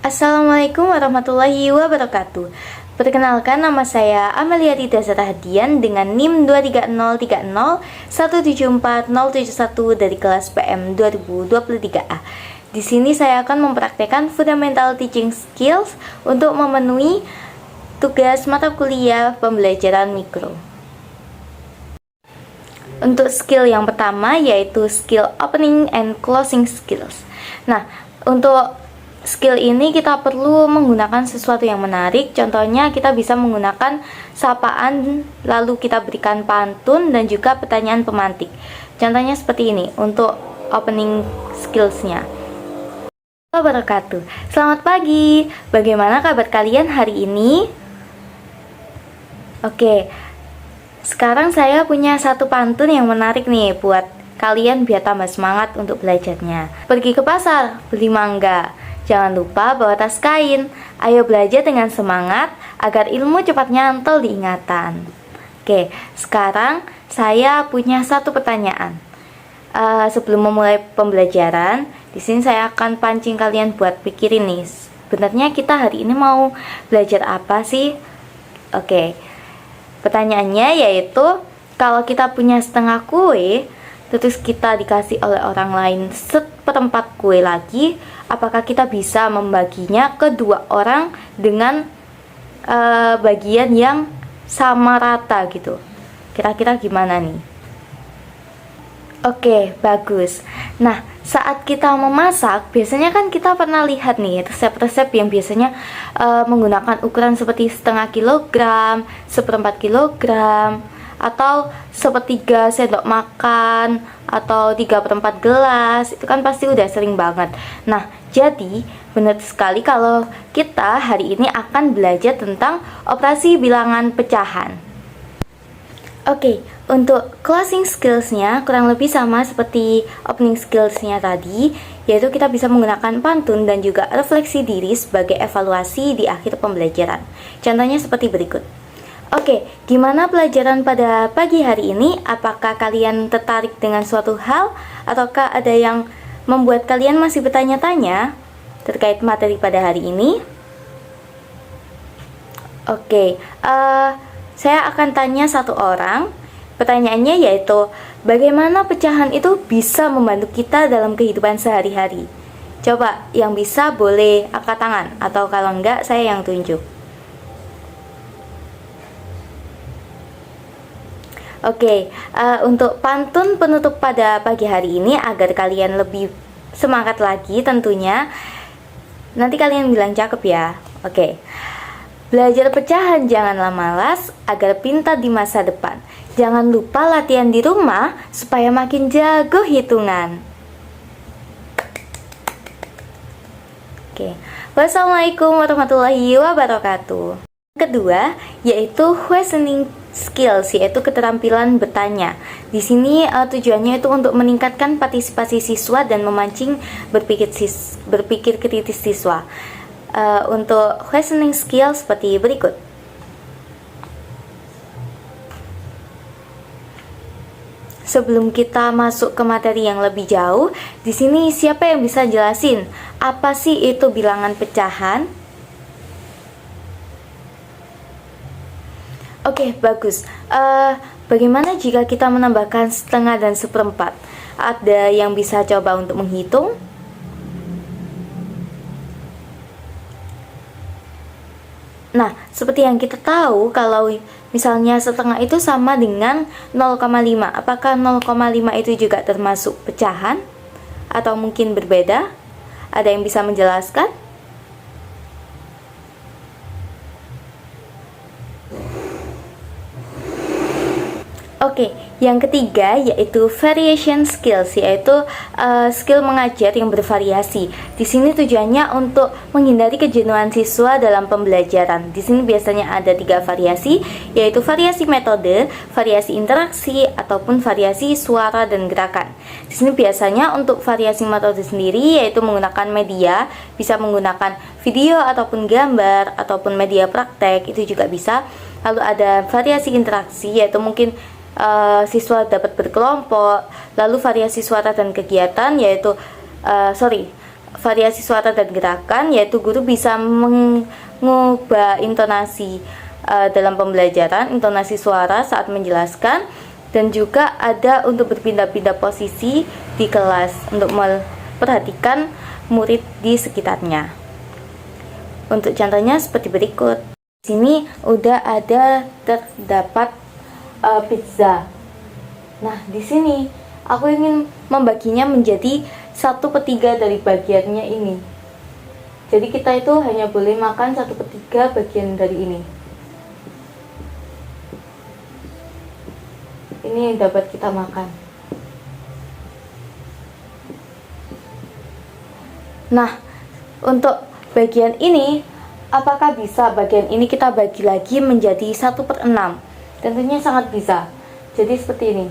Assalamualaikum warahmatullahi wabarakatuh. Perkenalkan, nama saya Amelia Rida Zarahdian dengan NIM 23030174071 dari kelas PM 2023A. Di sini saya akan mempraktekkan fundamental teaching skills untuk memenuhi tugas mata kuliah pembelajaran mikro. Untuk skill yang pertama yaitu skill opening and closing skills. Nah, untuk skill ini kita perlu menggunakan sesuatu yang menarik. Contohnya kita bisa menggunakan sapaan, lalu kita berikan pantun dan juga pertanyaan pemantik. Contohnya seperti ini untuk opening skillsnya. Wabarakatuh. Selamat pagi. Bagaimana kabar kalian hari ini? Oke, sekarang saya punya satu pantun yang menarik nih buat kalian biar tambah semangat untuk belajarnya. Pergi ke pasar, beli mangga. Jangan lupa bawa tas kain. Ayo belajar dengan semangat agar ilmu cepat nyantol di ingatan. Oke, sekarang saya punya satu pertanyaan. Sebelum memulai pembelajaran, di sini saya akan pancing kalian buat pikirin nih. Sebenarnya kita hari ini mau belajar apa sih? Oke, pertanyaannya yaitu kalau kita punya setengah kue, terus kita dikasih oleh orang lain seperempat kue lagi, apakah kita bisa membaginya ke dua orang dengan bagian yang sama rata gitu? Kira-kira gimana nih? Oke, bagus. Nah, saat kita memasak, biasanya kan kita pernah lihat nih resep-resep yang biasanya menggunakan ukuran seperti setengah kilogram, seperempat kilogram, atau sepertiga sendok makan, atau 3/4 gelas. Itu kan pasti udah sering banget. Nah, jadi benar sekali kalau kita hari ini akan belajar tentang operasi bilangan pecahan. Oke, untuk closing skillsnya kurang lebih sama seperti opening skillsnya tadi, yaitu kita bisa menggunakan pantun dan juga refleksi diri sebagai evaluasi di akhir pembelajaran. Contohnya seperti berikut. Oke, gimana pelajaran pada pagi hari ini? Apakah kalian tertarik dengan suatu hal? Ataukah ada yang membuat kalian masih bertanya-tanya terkait materi pada hari ini? Oke, saya akan tanya satu orang. Pertanyaannya yaitu, bagaimana pecahan itu bisa membantu kita dalam kehidupan sehari-hari? Coba, yang bisa boleh angkat tangan, atau kalau enggak, saya yang tunjuk. Oke, untuk pantun penutup pada pagi hari ini agar kalian lebih semangat lagi tentunya. Nanti kalian bilang cakep ya. Oke. Belajar pecahan janganlah malas agar pintar di masa depan. Jangan lupa latihan di rumah supaya makin jago hitungan. Oke. Wassalamualaikum warahmatullahi wabarakatuh. Kedua, yaitu questioning skills, yaitu keterampilan bertanya. Di sini tujuannya itu untuk meningkatkan partisipasi siswa dan memancing berpikir kritis siswa. Untuk questioning skills seperti berikut. Sebelum kita masuk ke materi yang lebih jauh, di sini siapa yang bisa jelasin apa sih itu bilangan pecahan? Oke, bagus. Bagaimana jika kita menambahkan setengah dan seperempat? Ada yang bisa coba untuk menghitung? Nah, seperti yang kita tahu, kalau misalnya setengah itu sama dengan 0,5, apakah 0,5 itu juga termasuk pecahan? Atau mungkin berbeda? Ada yang bisa menjelaskan? Oke, yang ketiga yaitu variation skills, yaitu skill mengajar yang bervariasi. Di sini tujuannya untuk menghindari kejenuhan siswa dalam pembelajaran. Di sini biasanya ada 3 variasi, yaitu variasi metode, variasi interaksi, ataupun variasi suara dan gerakan. Di sini biasanya untuk variasi metode sendiri yaitu menggunakan media, bisa menggunakan video ataupun gambar ataupun media praktek, itu juga bisa. Lalu ada variasi interaksi, yaitu mungkin siswa dapat berkelompok. Lalu variasi suara dan kegiatan, yaitu variasi suara dan gerakan, yaitu guru bisa mengubah intonasi dalam pembelajaran, intonasi suara saat menjelaskan, dan juga ada untuk berpindah-pindah posisi di kelas untuk memperhatikan murid di sekitarnya. Untuk contohnya seperti berikut. Di sini udah ada terdapat pizza. Nah, di sini aku ingin membaginya menjadi 1/3 dari bagiannya ini. Jadi kita itu hanya boleh makan 1/3 bagian dari ini. Ini yang dapat kita makan. Nah, untuk bagian ini, apakah bisa bagian ini kita bagi lagi menjadi 1/6? Tentunya sangat bisa. Jadi seperti ini.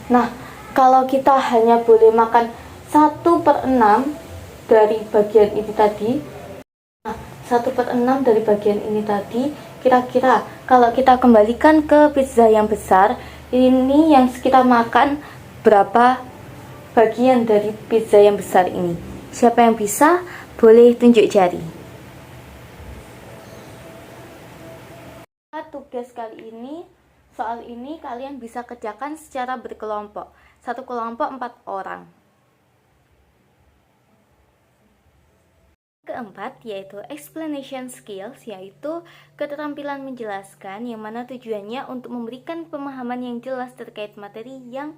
Nah, kalau kita hanya boleh makan 1/6 dari bagian ini tadi, 1/6 dari bagian ini tadi, kira-kira kalau kita kembalikan ke pizza yang besar, ini yang kita makan berapa bagian dari pizza yang besar ini? Siapa yang bisa? Boleh tunjuk jari. Tugas kali ini, soal ini kalian bisa kerjakan secara berkelompok. Satu kelompok 4 orang. Keempat yaitu explanation skills, yaitu keterampilan menjelaskan yang mana tujuannya untuk memberikan pemahaman yang jelas terkait materi yang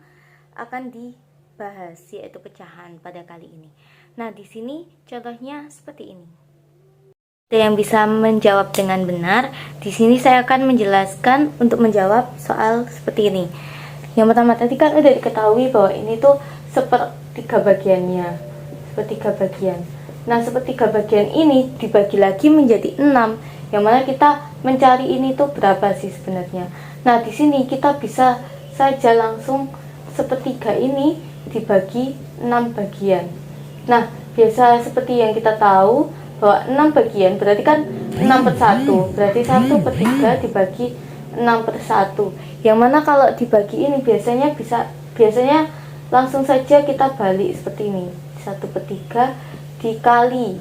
akan dibahas, yaitu pecahan pada kali ini. Nah, di sini contohnya seperti ini. Ada yang bisa menjawab dengan benar. Di sini saya akan menjelaskan untuk menjawab soal seperti ini. Yang pertama tadi kan udah diketahui bahwa ini tuh 1/3 bagiannya, 1/3 bagian. Nah, 1/3 bagian ini dibagi lagi menjadi 6, yang mana kita mencari ini tuh berapa sih sebenarnya. Nah, di sini kita bisa saja langsung 1/3 ini dibagi 6 bagian. Nah, biasa seperti yang kita tahu bahwa 6 bagian berarti kan 6/1, berarti 1/3 dibagi 6/1, yang mana kalau dibagi ini biasanya langsung saja kita balik seperti ini, 1/3 dikali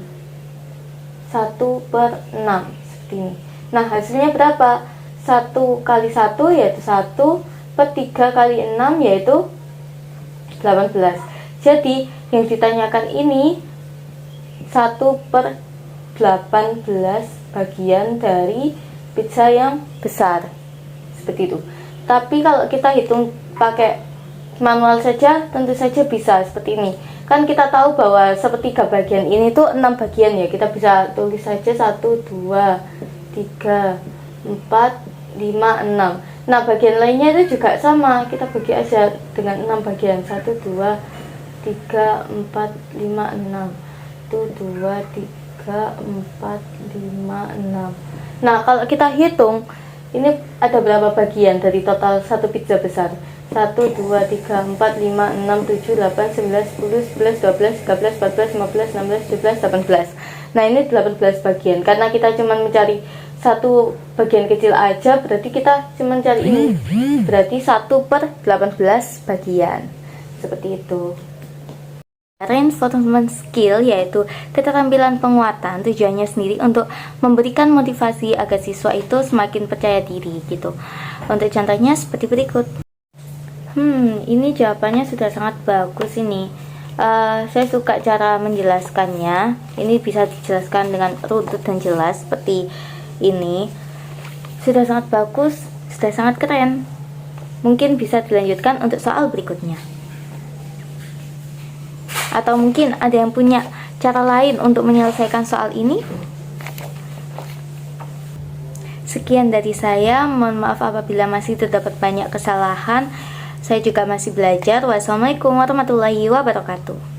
1/6 seperti ini. Nah, hasilnya berapa? 1 kali 1 yaitu 1/3 kali 6 yaitu 18. Jadi yang ditanyakan ini 1/18 bagian dari pizza yang besar, seperti itu. Tapi kalau kita hitung pakai manual saja, tentu saja bisa seperti ini. Kan kita tahu bahwa 1/3 bagian ini tuh 6 bagian ya. Kita bisa tulis saja 1, 2, 3, 4, 5, 6. Nah, bagian lainnya itu juga sama. Kita bagi aja dengan 6 bagian. 1, 2, 3, 4, 5, 6. 1, 2, 3, 4, 5, 6. Nah, kalau kita hitung, ini ada berapa bagian dari total satu pizza besar? 1, 2, 3, 4, 5, 6, 7, 8, 9, 10, 11, 12, 13, 14, 15, 16, 17, 18. Nah, ini 18 bagian. Karena kita cuma mencari satu bagian kecil aja, berarti kita cuma mencari ini. Berarti 1/18 bagian. Seperti itu. Reinforcement skill yaitu keterampilan penguatan, tujuannya sendiri untuk memberikan motivasi agar siswa itu semakin percaya diri gitu. Untuk contohnya seperti berikut. Ini jawabannya sudah sangat bagus ini. Saya suka cara menjelaskannya. Ini bisa dijelaskan dengan runtut dan jelas seperti ini. Sudah sangat bagus, sudah sangat keren. Mungkin bisa dilanjutkan untuk soal berikutnya. Atau mungkin ada yang punya cara lain untuk menyelesaikan soal ini? Sekian dari saya, mohon maaf apabila masih terdapat banyak kesalahan. Saya juga masih belajar. Wassalamualaikum warahmatullahi wabarakatuh.